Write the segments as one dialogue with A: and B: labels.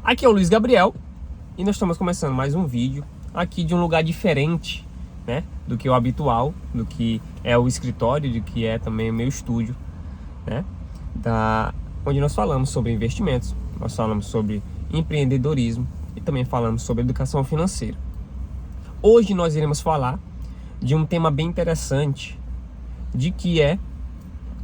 A: Aqui é o Luiz Gabriel e nós estamos começando mais um vídeo aqui de um lugar diferente, né, do que o habitual, do que é o escritório, do que é também o meu estúdio, né, onde nós falamos sobre investimentos, nós falamos sobre empreendedorismo e também falamos sobre educação financeira. Hoje nós iremos falar de um tema bem interessante, de que é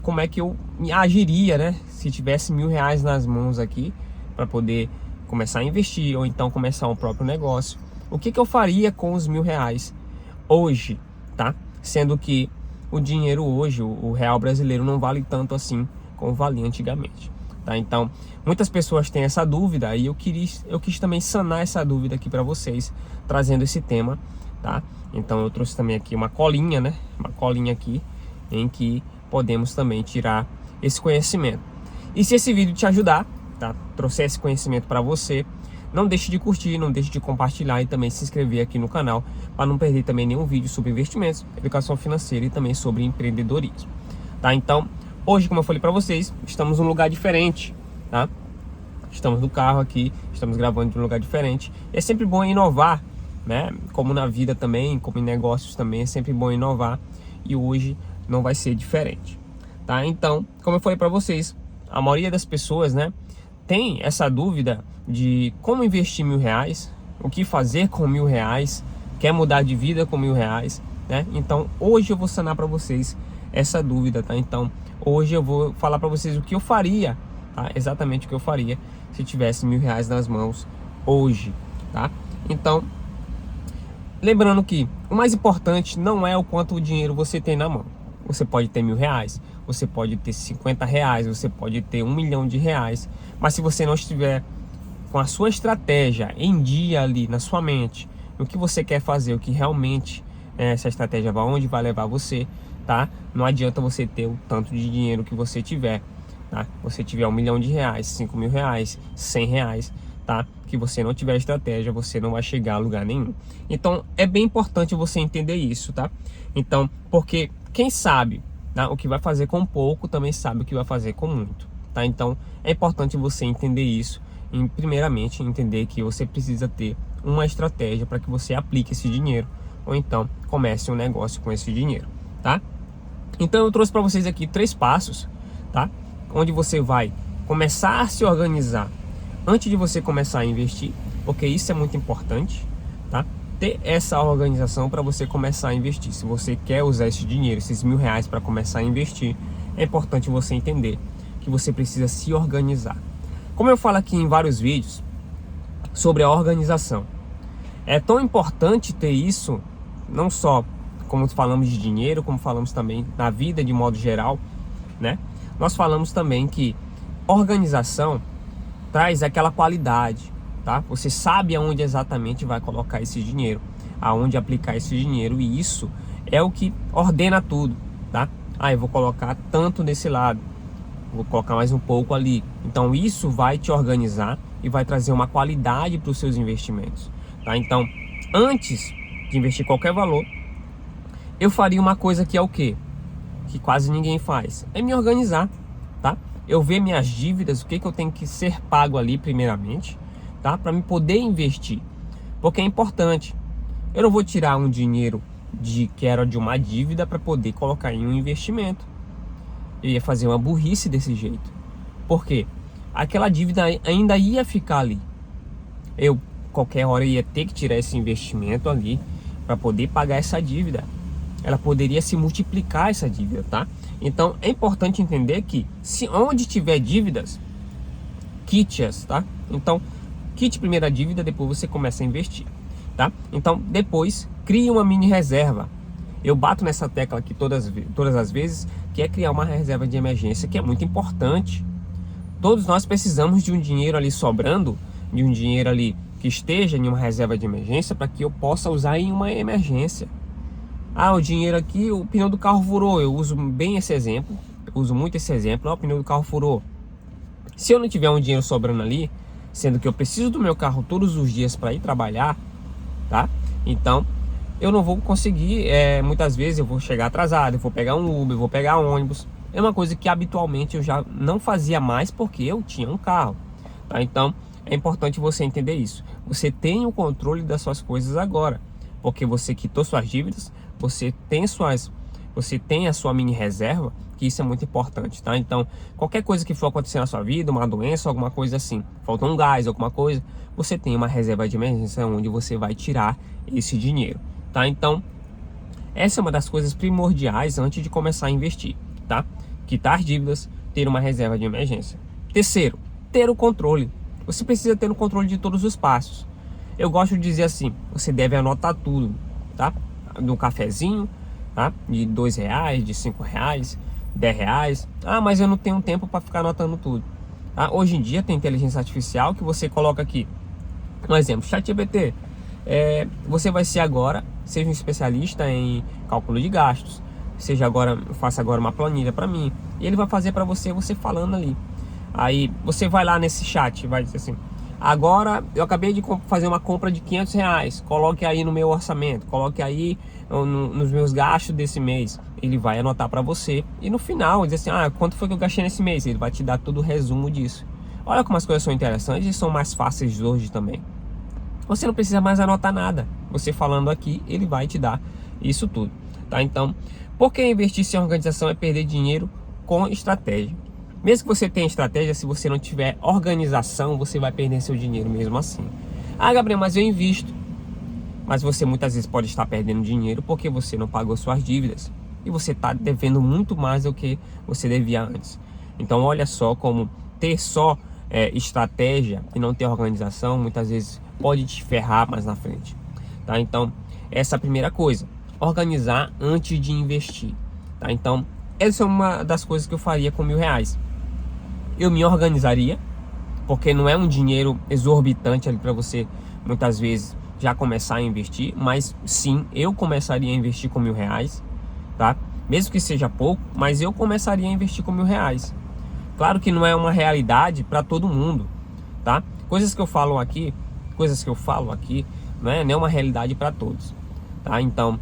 A: como é que eu agiria, né, se tivesse R$1.000 nas mãos aqui para poder começar a investir ou então começar um próprio negócio. O que eu faria com os R$1.000 hoje, tá? Sendo que o dinheiro hoje, o real brasileiro, não vale tanto assim como valia antigamente, tá? Então, muitas pessoas têm essa dúvida e eu quis também sanar essa dúvida aqui para vocês, trazendo esse tema, tá? Então, eu trouxe também aqui uma colinha, né? Uma colinha aqui em que podemos também tirar esse conhecimento. E se esse vídeo te ajudar, tá, trouxer esse conhecimento para você, não deixe de curtir, não deixe de compartilhar e também se inscrever aqui no canal para não perder também nenhum vídeo sobre investimentos, educação financeira e também sobre empreendedorismo, tá? Então, hoje, como eu falei para vocês, estamos num lugar diferente, tá? Estamos no carro aqui, estamos gravando de um lugar diferente. É sempre bom inovar, né? Como na vida também, como em negócios também, é sempre bom inovar e hoje não vai ser diferente, tá? Então, como eu falei para vocês, a maioria das pessoas, né, tem essa dúvida de como investir R$1.000, o que fazer com R$1.000, quer mudar de vida com R$1.000, né? Então, hoje eu vou sanar para vocês essa dúvida, tá? Então, hoje eu vou falar para vocês o que eu faria, tá? Exatamente o que eu faria se tivesse R$1.000 nas mãos hoje, tá? Então, lembrando que o mais importante não é o quanto o dinheiro você tem na mão. Você pode ter R$1.000, você pode ter R$50, você pode ter R$1 milhão, mas se você não estiver com a sua estratégia em dia ali na sua mente, o que você quer fazer, o que realmente essa estratégia vai onde vai levar você, tá? Não adianta você ter o tanto de dinheiro que você tiver, tá? Você tiver R$1 milhão, R$5.000, R$100, tá? Que você não tiver estratégia, você não vai chegar a lugar nenhum. Então é bem importante você entender isso, tá? Então, porque quem sabe, tá, o que vai fazer com pouco também sabe o que vai fazer com muito, tá? Então é importante você entender isso e primeiramente entender que você precisa ter uma estratégia para que você aplique esse dinheiro ou então comece um negócio com esse dinheiro, tá? Então eu trouxe para vocês aqui 3 passos, tá? Onde você vai começar a se organizar antes de você começar a investir, porque isso é muito importante, tá? Ter essa organização para você começar a investir. Se você quer usar esse dinheiro, esses R$1.000 para começar a investir, é importante você entender que você precisa se organizar. Como eu falo aqui em vários vídeos sobre a organização, é tão importante ter isso, não só como falamos de dinheiro, como falamos também na vida de modo geral, né? Nós falamos também que organização traz aquela qualidade, tá? Você sabe aonde exatamente vai colocar esse dinheiro, aonde aplicar esse dinheiro, e isso é o que ordena tudo, tá? Ah, eu vou colocar tanto nesse lado, vou colocar mais um pouco ali. Então isso vai te organizar e vai trazer uma qualidade para os seus investimentos, tá? Então, antes de investir qualquer valor, eu faria uma coisa que é o quê? Que quase ninguém faz, é me organizar, tá? Eu ver minhas dívidas, o que eu tenho que ser pago ali primeiramente, tá? Para me poder investir, porque é importante. Eu não vou tirar um dinheiro que era de uma dívida para poder colocar em um investimento. Eu ia fazer uma burrice desse jeito, porque aquela dívida ainda ia ficar ali. Eu qualquer hora ia ter que tirar esse investimento ali para poder pagar essa dívida. Ela poderia se multiplicar, essa dívida, tá? Então é importante entender que se onde tiver dívidas, quite-as, tá? Então quite primeiro a dívida, depois você começa a investir, tá? Então depois crie uma mini reserva. Eu bato nessa tecla aqui todas as vezes, que é criar uma reserva de emergência, que é muito importante. Todos nós precisamos de um dinheiro ali sobrando, de um dinheiro ali que esteja em uma reserva de emergência, para que eu possa usar em uma emergência. Ah, o dinheiro aqui, o pneu do carro furou. Eu uso bem esse exemplo, uso muito esse exemplo. Ah, o pneu do carro furou. Se eu não tiver um dinheiro sobrando ali, sendo que eu preciso do meu carro todos os dias para ir trabalhar, tá? Então eu não vou conseguir, muitas vezes eu vou chegar atrasado, eu vou pegar um Uber, eu vou pegar um ônibus. É uma coisa que habitualmente eu já não fazia mais porque eu tinha um carro, tá? Então é importante você entender isso. Você tem o controle das suas coisas agora, porque você quitou suas dívidas, você tem a sua mini reserva, que isso é muito importante, tá? Então, qualquer coisa que for acontecer na sua vida, uma doença, alguma coisa assim, falta um gás, alguma coisa, você tem uma reserva de emergência onde você vai tirar esse dinheiro, tá? Então, essa é uma das coisas primordiais antes de começar a investir, tá? Quitar dívidas, ter uma reserva de emergência. Terceiro, ter o controle. Você precisa ter o controle de todos os passos. Eu gosto de dizer assim, você deve anotar tudo, tá? No cafezinho, tá? De R$2, de R$5, R$10. Ah, mas eu não tenho tempo para ficar anotando tudo. Tá? Hoje em dia tem inteligência artificial que você coloca aqui. Um exemplo, ChatGPT. Você vai ser agora, seja um especialista em cálculo de gastos. Faça agora uma planilha para mim. E ele vai fazer para você falando ali. Aí você vai lá nesse chat, vai dizer assim: agora eu acabei de fazer uma compra de R$500, coloque aí no meu orçamento, coloque aí nos meus gastos desse mês. Ele vai anotar para você e no final dizer assim: quanto foi que eu gastei nesse mês? Ele vai te dar todo o resumo disso. Olha como as coisas são interessantes e são mais fáceis hoje também. Você não precisa mais anotar nada. Você falando aqui, ele vai te dar isso tudo, tá? Então, por que investir sem organização é perder dinheiro com estratégia? Mesmo que você tenha estratégia, se você não tiver organização, você vai perder seu dinheiro mesmo assim. Gabriel, mas eu invisto. Mas você muitas vezes pode estar perdendo dinheiro porque você não pagou suas dívidas. E você está devendo muito mais do que você devia antes. Então olha só como ter só estratégia e não ter organização, muitas vezes pode te ferrar mais na frente. Tá? Então essa é a primeira coisa. Organizar antes de investir. Tá? Então essa é uma das coisas que eu faria com R$1.000. Eu me organizaria, porque não é um dinheiro exorbitante ali para você muitas vezes já começar a investir, mas sim, eu começaria a investir com R$1.000, tá? Mesmo que seja pouco, mas eu começaria a investir com R$1.000. Claro que não é uma realidade para todo mundo, tá? Coisas que eu falo aqui, não é uma realidade para todos, tá? Então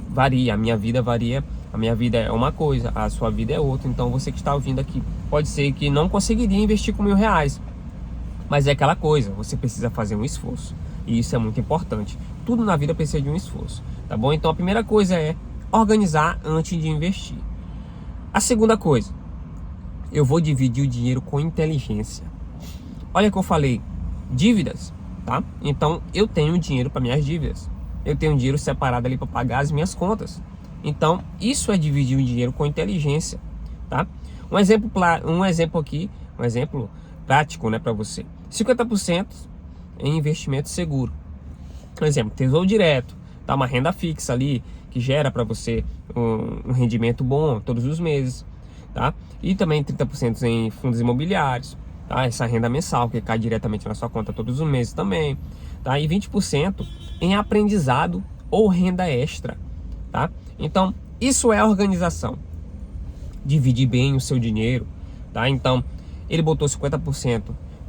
A: varia, a minha vida varia. A minha vida é uma coisa, a sua vida é outra. Então você que está ouvindo aqui, pode ser que não conseguiria investir com R$1.000. Mas é aquela coisa, você precisa fazer um esforço. E isso é muito importante. Tudo na vida precisa de um esforço, tá bom? Então a primeira coisa é organizar antes de investir. A segunda coisa, eu vou dividir o dinheiro com inteligência. Olha que eu falei, dívidas, tá? Então eu tenho dinheiro para minhas dívidas. Eu tenho dinheiro separado ali para pagar as minhas contas. Então, isso é dividir o dinheiro com inteligência, tá? Um exemplo prático, né, para você. 50% em investimento seguro. Por exemplo, tesouro direto, tá? Uma renda fixa ali que gera para você um rendimento bom todos os meses, tá? E também 30% em fundos imobiliários, tá? Essa renda mensal que cai diretamente na sua conta todos os meses também, tá? E 20% em aprendizado ou renda extra, tá? Então, isso é organização. Dividir bem o seu dinheiro, tá? Então, ele botou 50%,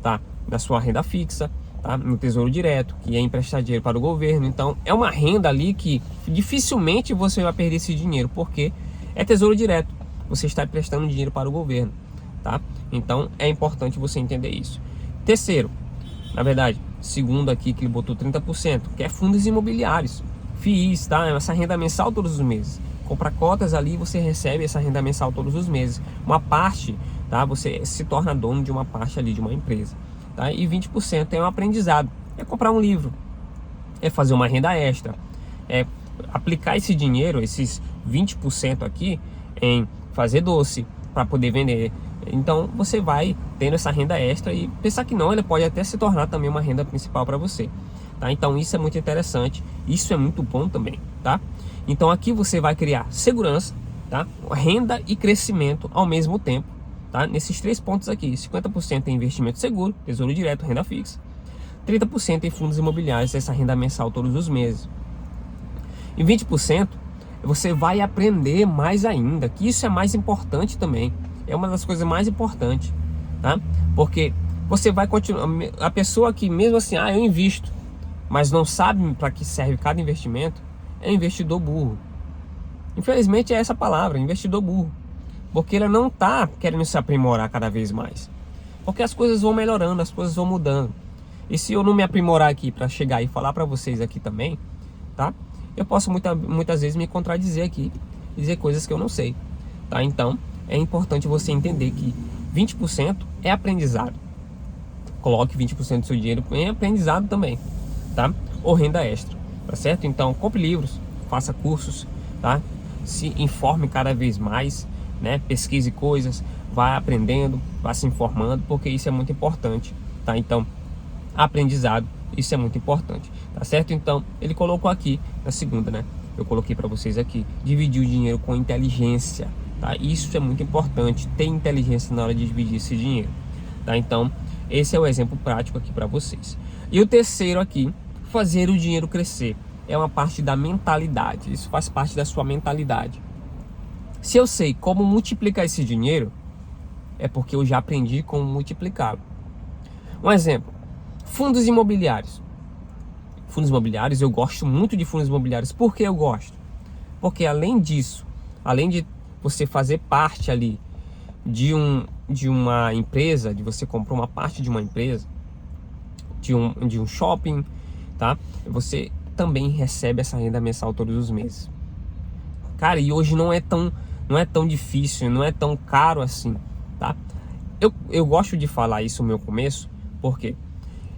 A: tá, da sua renda fixa, tá, no tesouro direto, que é emprestar dinheiro para o governo. Então, é uma renda ali que dificilmente você vai perder esse dinheiro, porque é tesouro direto. Você está emprestando dinheiro para o governo, tá? Então, é importante você entender isso. Terceiro, na verdade, segundo aqui que ele botou 30%, que é fundos imobiliários. FIIs, tá? Essa renda mensal todos os meses. Compra cotas ali e você recebe essa renda mensal todos os meses. Uma parte, tá? Você se torna dono de uma parte ali de uma empresa, tá? E 20% é um aprendizado. É comprar um livro, é fazer uma renda extra, é aplicar esse dinheiro, esses 20% aqui, em fazer doce para poder vender. Então você vai tendo essa renda extra e pensar que não, ele pode até se tornar também uma renda principal para você. Tá? Então isso é muito interessante, isso é muito bom também, tá? Então aqui você vai criar segurança, tá? Renda e crescimento ao mesmo tempo, tá? Nesses 3 pontos aqui, 50% em investimento seguro, tesouro direto, renda fixa, 30% em fundos imobiliários, essa renda mensal todos os meses, e 20% você vai aprender mais ainda, que isso é mais importante também, é uma das coisas mais importantes, tá? Porque você vai continuar, a pessoa que mesmo assim, eu invisto, mas não sabe para que serve cada investimento, é investidor burro. Infelizmente é essa palavra, investidor burro. Porque ele não está querendo se aprimorar cada vez mais. Porque as coisas vão melhorando, as coisas vão mudando. E se eu não me aprimorar aqui para chegar e falar para vocês aqui também, tá? Eu posso muitas vezes me contradizer aqui, dizer coisas que eu não sei, tá? Então, é importante você entender que 20% é aprendizado. Coloque 20% do seu dinheiro em aprendizado também, tá? Ou renda extra, tá certo? Então, compre livros, faça cursos, tá? Se informe cada vez mais, né? Pesquise coisas, vá aprendendo, vá se informando, porque isso é muito importante, tá? Então, aprendizado, isso é muito importante, tá certo? Então, ele colocou aqui na segunda, né? Eu coloquei para vocês aqui, dividir o dinheiro com inteligência, tá? Isso é muito importante, ter inteligência na hora de dividir esse dinheiro, tá? Então, esse é o exemplo prático aqui para vocês. E o terceiro aqui, fazer o dinheiro crescer, é uma parte da mentalidade, isso faz parte da sua mentalidade. Se eu sei como multiplicar esse dinheiro, é porque eu já aprendi como multiplicá-lo. Um exemplo, fundos imobiliários. Fundos imobiliários, eu gosto muito de fundos imobiliários. Por que eu gosto? Porque além disso, além de você fazer parte ali de uma empresa, de você comprar uma parte de uma empresa, de um shopping, tá? Você também recebe essa renda mensal todos os meses. Cara, e hoje não é tão difícil, não é tão caro assim, tá? Eu gosto de falar isso no meu começo, porque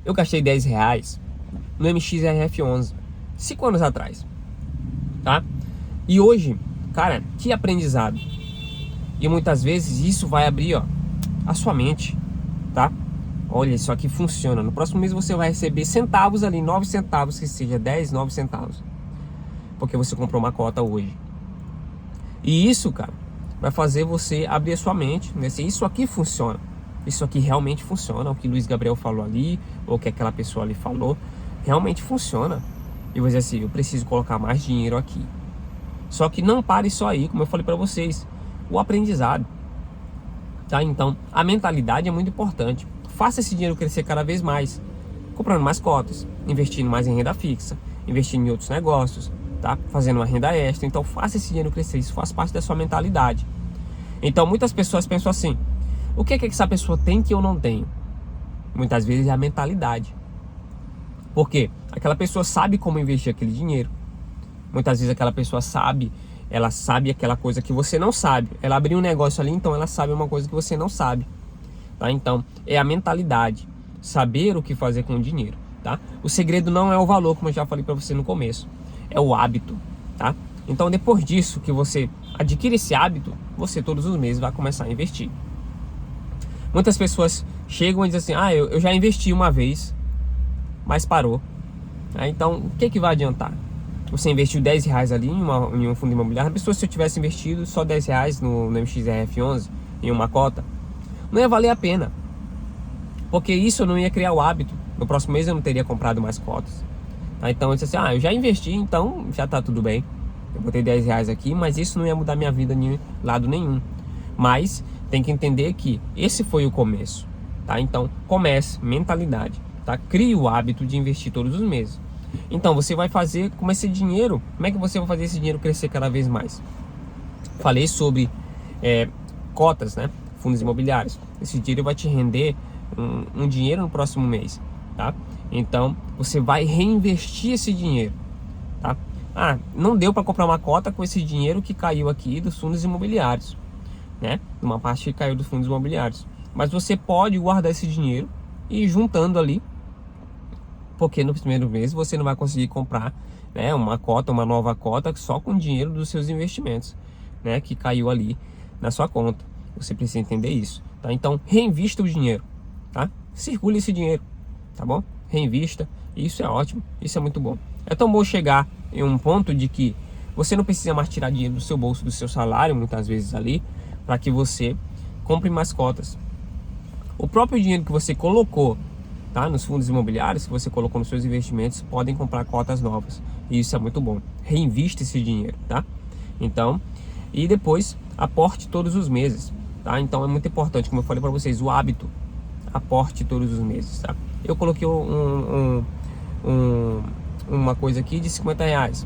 A: eu gastei R$10 no MXRF11 5 anos atrás, tá? E hoje, cara, que aprendizado. E muitas vezes isso vai abrir, ó, a sua mente, tá? Olha, isso aqui funciona. No próximo mês você vai receber centavos ali, 9 centavos, que seja 10, 9 centavos, porque você comprou uma cota hoje. E isso, cara, vai fazer você abrir a sua mente, né? Se isso aqui funciona, isso aqui realmente funciona, o que Luiz Gabriel falou ali, ou o que aquela pessoa ali falou, realmente funciona. E você dizer assim, eu preciso colocar mais dinheiro aqui. Só que não pare só aí, como eu falei para vocês, o aprendizado, tá? Então, a mentalidade é muito importante. Faça esse dinheiro crescer cada vez mais, comprando mais cotas, investindo mais em renda fixa, investindo em outros negócios, tá? Fazendo uma renda extra. Então, faça esse dinheiro crescer, isso faz parte da sua mentalidade. Então, muitas pessoas pensam assim, o que é que essa pessoa tem que eu não tenho? Muitas vezes é a mentalidade. Por quê? Aquela pessoa sabe como investir aquele dinheiro. Muitas vezes aquela pessoa sabe, ela sabe aquela coisa que você não sabe. Ela abriu um negócio ali, então ela sabe uma coisa que você não sabe, tá? Então, é a mentalidade, saber o que fazer com o dinheiro, tá? O segredo não é o valor, como eu já falei para você no começo, é o hábito, tá? Então, depois disso que você adquire esse hábito, você todos os meses vai começar a investir. Muitas pessoas chegam e dizem assim, eu já investi uma vez, mas parou. Então, o que vai adiantar? Você investiu R$10 ali em um fundo imobiliário. A pessoa, se eu tivesse investido só R$10 no MXRF11 em uma cota, não ia valer a pena, porque isso eu não ia criar o hábito. No próximo mês eu não teria comprado mais cotas, tá? Então eu disse assim, eu já investi, então já tá tudo bem. Eu botei R$10 aqui, mas isso não ia mudar minha vida em lado nenhum. Mas tem que entender que esse foi o começo, tá? Então comece, mentalidade, tá? Crie o hábito de investir todos os meses. Então você vai fazer com esse dinheiro, como é que você vai fazer esse dinheiro crescer cada vez mais? Falei sobre cotas, né? Fundos imobiliários. Esse dinheiro vai te render um dinheiro no próximo mês, tá? Então você vai reinvestir esse dinheiro, tá? Não deu para comprar uma cota com esse dinheiro que caiu aqui dos fundos imobiliários, né? Uma parte que caiu dos fundos imobiliários, mas você pode guardar esse dinheiro e ir juntando ali, porque no primeiro mês você não vai conseguir comprar, né, uma cota, uma nova cota só com dinheiro dos seus investimentos, né, que caiu ali na sua conta. Você precisa entender isso, tá? Então reinvista o dinheiro, tá? Circule esse dinheiro, tá bom? Reinvista, isso é ótimo, isso é muito bom. É tão bom chegar em um ponto de que você não precisa mais tirar dinheiro do seu bolso, do seu salário, muitas vezes ali, para que você compre mais cotas. O próprio dinheiro que você colocou, tá, nos fundos imobiliários, que você colocou nos seus investimentos, podem comprar cotas novas. E isso é muito bom. Reinvista esse dinheiro, tá? Então, e depois aporte todos os meses, tá? Então é muito importante, como eu falei para vocês, o hábito. Aporte todos os meses, tá? Eu coloquei uma coisa aqui de R$50.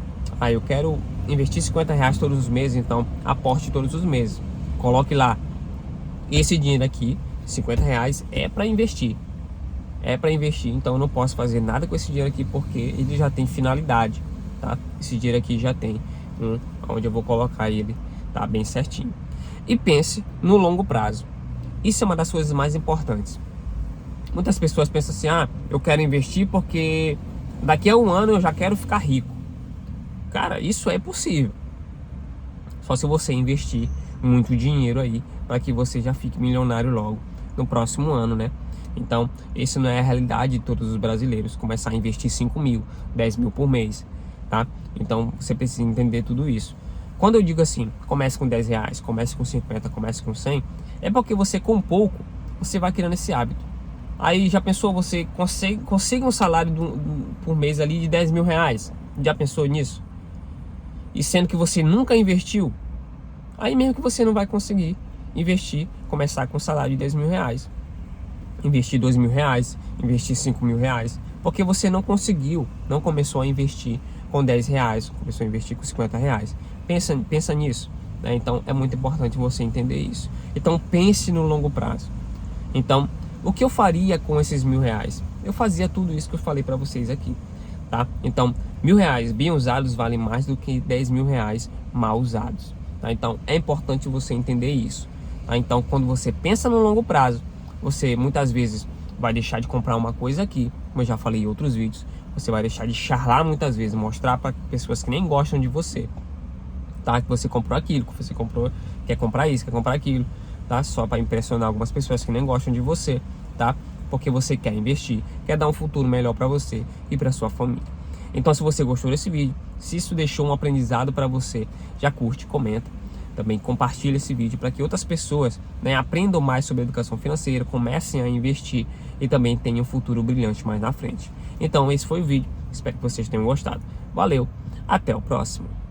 A: Eu quero investir R$50 todos os meses, então aporte todos os meses. Coloque lá, esse dinheiro aqui, R$50, é para investir. é para investir, então eu não posso fazer nada com esse dinheiro aqui porque ele já tem finalidade, tá? Esse dinheiro aqui já tem onde eu vou colocar ele, tá bem certinho. E pense no longo prazo. Isso é uma das coisas mais importantes. Muitas pessoas pensam assim: ah, eu quero investir porque daqui a um ano eu já quero ficar rico. Cara, isso é possível. Só se você investir muito dinheiro aí para que você já fique milionário logo no próximo ano, né? Então, isso não é a realidade de todos os brasileiros. Começar a investir 5 mil, 10 mil por mês, tá? Então, você precisa entender tudo isso. Quando eu digo assim, comece com 10 reais, comece com 50, comece com 100, é porque você com pouco, você vai criando esse hábito. Aí já pensou, você consegue um salário por mês ali de 10 mil reais? Já pensou nisso? E sendo que você nunca investiu, aí mesmo que você não vai conseguir investir, começar com um salário de 10 mil reais. Investir 2 mil reais, investir 5 mil reais, porque você não conseguiu, não começou a investir com 10 reais, começou a investir com 50 reais. Pensa nisso, né? Então é muito importante você entender isso. Então pense no longo prazo. Então, o que eu faria com esses 1.000 reais? Eu fazia tudo isso que eu falei para vocês aqui, tá? Então, 1.000 reais bem usados valem mais do que 10 mil reais mal usados, tá? Então, é importante você entender isso, tá? Então, quando você pensa no longo prazo, você muitas vezes vai deixar de comprar uma coisa aqui, como eu já falei em outros vídeos, você vai deixar de charlar muitas vezes, mostrar para pessoas que nem gostam de você, tá? Que você comprou aquilo, que você comprou, quer comprar isso, quer comprar aquilo, tá? Só para impressionar algumas pessoas que nem gostam de você, tá? Porque você quer investir, quer dar um futuro melhor para você e para sua família. Então, se você gostou desse vídeo, se isso deixou um aprendizado para você, já curte, comenta, também compartilha esse vídeo para que outras pessoas, né, aprendam mais sobre educação financeira, comecem a investir e também tenham um futuro brilhante mais na frente. Então, esse foi o vídeo, espero que vocês tenham gostado. Valeu, até o próximo.